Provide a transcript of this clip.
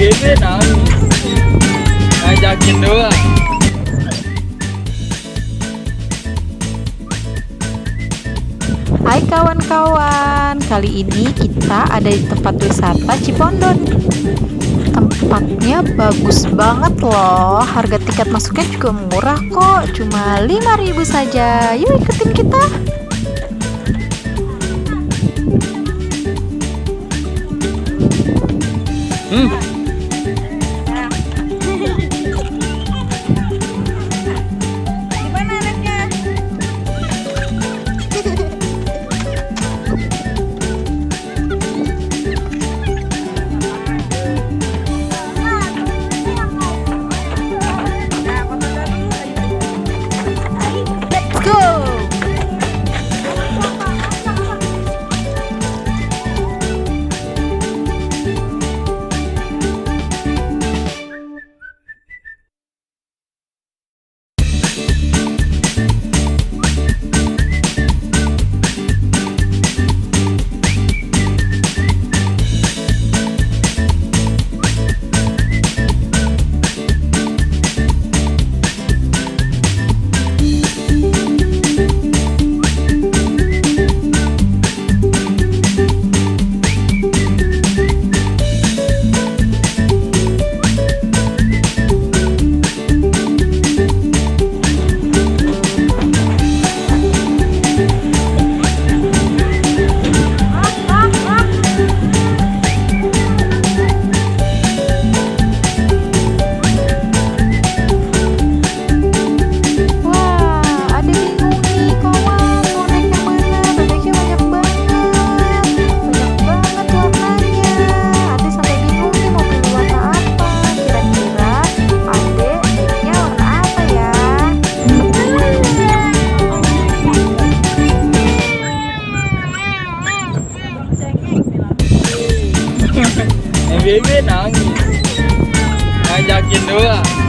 Bebe nangis, ngajakin doang. Hai kawan-kawan, kali ini kita ada di tempat wisata Cipondon. Tempatnya bagus banget loh, harga tiket masuknya juga murah kok, cuma 5.000 saja. Yuk ikutin kita. Gimana anaknya? Let's go. Bebe nangis, ngajakin doang.